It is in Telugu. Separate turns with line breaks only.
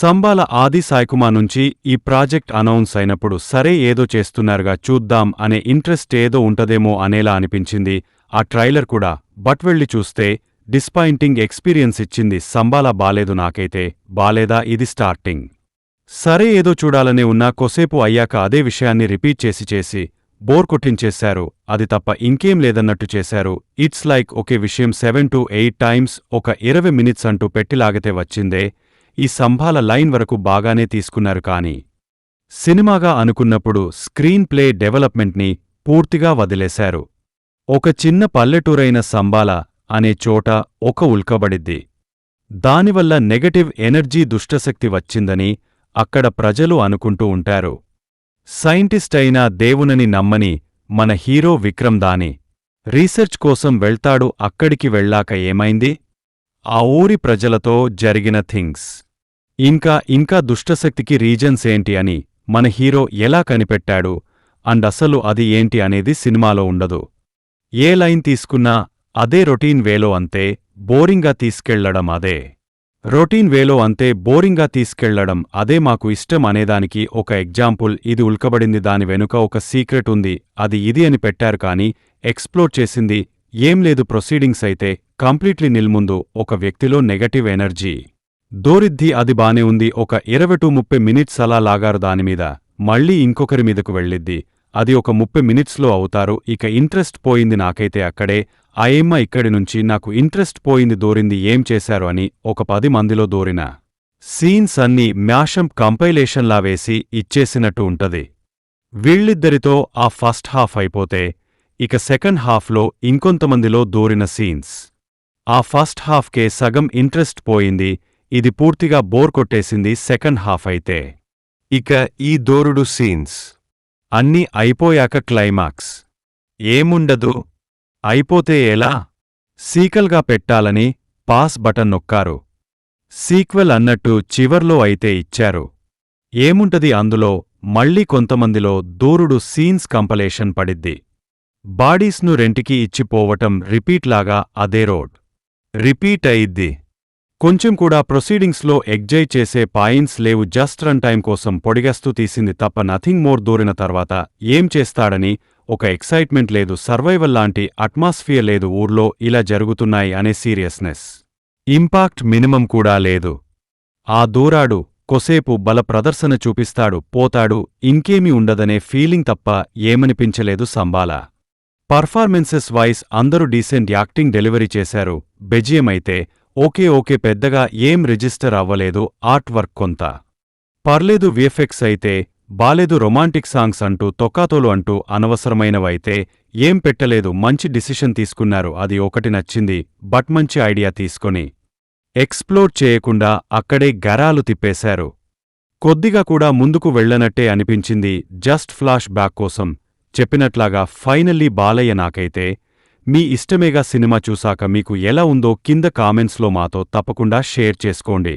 సంబాల ఆది సాయికుమార్ నుంచి ఈ ప్రాజెక్ట్ అనౌన్స్ అయినప్పుడు సరే ఏదో చేస్తున్నారుగా చూద్దాం అనే ఇంట్రెస్ట్ ఏదో ఉంటదేమో అనేలా అనిపించింది ఆ ట్రైలర్ కూడా. బట్ వెళ్ళి చూస్తే డిస్పాయింటింగ్ ఎక్స్పీరియన్స్ ఇచ్చింది. సంబాల బాలేదు నాకైతే. బాలేదా ఇది స్టార్టింగ్. సరే ఏదో చూడాలనే ఉన్నా కొసేపు అయ్యాక అదే విషయాన్ని రిపీట్ చేసి బోర్ కొట్టించేశారు. అది తప్ప ఇంకేం లేదన్నట్టు చేశారు. ఇట్స్ లైక్ ఒకే విషయం 7 to 8 టైమ్స్ ఒక 20 మినిట్స్ అంటూ పెట్టిలాగతే వచ్చిందే. ఈ సంబాల లైన్ వరకు బాగానే తీసుకున్నారు కానీ సినిమాగా అనుకున్నప్పుడు స్క్రీన్ ప్లే డెవలప్మెంట్ని పూర్తిగా వదిలేశారు. ఒక చిన్న పల్లెటూరైన సంబాల అనే చోట ఒక ఉల్కబడిద్ది. దానివల్ల నెగటివ్ ఎనర్జీ దుష్టశక్తి వచ్చిందని అక్కడ ప్రజలు అనుకుంటూ ఉంటారు. సైంటిస్ట్ అయినా దేవునని నమ్మని మన హీరో విక్రమ్ దాని రీసెర్చ్ కోసం వెళ్తాడు. అక్కడికి వెళ్ళాక ఏమైంది? ఆ ఊరి ప్రజలతో జరిగిన థింగ్స్ ఇంకా దుష్టశక్తికి రీజన్స్ ఏంటి అని మన హీరో ఎలా కనిపెట్టాడు అండ్ అసలు అది ఏంటి అనేది సినిమాలో ఉండదు. ఏ లైన్ తీసుకున్నా అదే రొటీన్ వేలో అంతే బోరింగ్గా తీసుకెళ్లడం అదే మాకు ఇష్టం అనేదానికి ఒక ఎగ్జాంపుల్ ఇది. ఉల్కబడింది దాని వెనుక ఒక సీక్రెట్ ఉంది అది ఇది అని పెట్టారు కానీ ఎక్స్ప్లోర్ చేసింది ఏం లేదు. ప్రొసీడింగ్స్ అయితే కంప్లీట్లీ నిల్ముందు ఒక వ్యక్తిలో నెగటివ్ ఎనర్జీ దోరిద్ది. అది బానే ఉంది. ఒక 20 to 30 మినిట్స్ అలా లాగారు దానిమీద. మళ్ళీ ఇంకొకరి మీదకు వెళ్ళిద్ది. అది ఒక 30 మినిట్స్లో అవుతారు. ఇక ఇంట్రెస్ట్ పోయింది నాకైతే అక్కడే. ఆయమ్మ ఇక్కడి నుంచి నాకు ఇంట్రెస్ట్ పోయింది. దోరింది ఏం చేశారు అని ఒక 10 మందిలో దోరిన సీన్స్ అన్నీ మ్యాషప్ కంపైలేషన్లా వేసి ఇచ్చేసినట్టు ఉంటది. వీళ్ళిద్దరితో ఆ ఫస్ట్ హాఫ్ అయిపోతే ఇక సెకండ్ హాఫ్లో ఇంకొంతమందిలో దోరిన సీన్స్. ఆ ఫస్ట్ హాఫ్కే సగం ఇంట్రెస్ట్ పోయింది. ఇది పూర్తిగా బోర్ కొట్టేసింది సెకండ్ హాఫ్ అయితే. ఇక ఈ దోరుడు సీన్స్ అన్నీ అయిపోయాక క్లైమాక్స్ ఏముండదు. అయిపోతే ఎలా? సీక్వెల్గా పెట్టాలని పాస్ బటన్ నొక్కారు. సీక్వెల్ అన్నట్టు చివర్లో అయితే ఇచ్చారు. ఏముంటది అందులో? మళ్ళీ కొంతమందిలో దూరుడు సీన్స్ కంపలేషన్ పడిద్ది. బాడీస్ను రెంటికి ఇచ్చిపోవటం రిపీట్లాగా అదే రోడ్ రిపీట్ అయిద్ది. కొంచెం కూడా ప్రొసీడింగ్స్లో ఎగ్జైట్ చేసే పాయింట్స్ లేవు. జస్ట్ రన్ టైం కోసం పొడిగస్తూ తీసింది తప్ప నథింగ్ మోర్. దూరిన తర్వాత ఏం చేస్తాడని ఒక ఎక్సైట్మెంట్ లేదు. సర్వైవల్ లాంటి అట్మాస్ఫియర్ లేదు. ఊర్లో ఇలా జరుగుతున్నాయి అనే సీరియస్నెస్ ఇంపాక్ట్ మినిమం కూడా లేదు. ఆ దూరాడు కొసేపు బల ప్రదర్శన చూపిస్తాడు పోతాడు ఇంకేమీ ఉండదనే ఫీలింగ్ తప్ప ఏమనిపించలేదు. సంబాల పర్ఫార్మెన్సెస్ వైస్ అందరూ డీసెంట్ యాక్టింగ్ డెలివరీ చేశారు. బెజియమైతే ఓకే పెద్దగా ఏం రిజిస్టర్ అవ్వలేదు. ఆర్ట్ వర్క్ కొంత పర్లేదు. విఎఫ్ఎక్స్ అయితే బాలేదు. రొమాంటిక్ సాంగ్స్ అంటూ తొక్కాతోలు అంటూ అనవసరమైనవైతే ఏం పెట్టలేదు. మంచి డిసిషన్ తీసుకున్నారు. అది ఒకటి నచ్చింది. బట్ మంచి ఐడియా తీసుకొని ఎక్స్ప్లోర్ చేయకుండా అక్కడే గరాలు తిప్పేశారు. కొద్దిగా కూడా ముందుకు వెళ్లనట్టే అనిపించింది. జస్ట్ ఫ్లాష్ బ్యాక్ కోసం చెప్పినట్లాగా. ఫైనల్లీ బాలయ్య నాకైతే. మీ ఇష్టమేగా సినిమా చూసాక మీకు ఎలా ఉందో కింద కామెంట్స్లో మాతో తప్పకుండా షేర్ చేసుకోండి.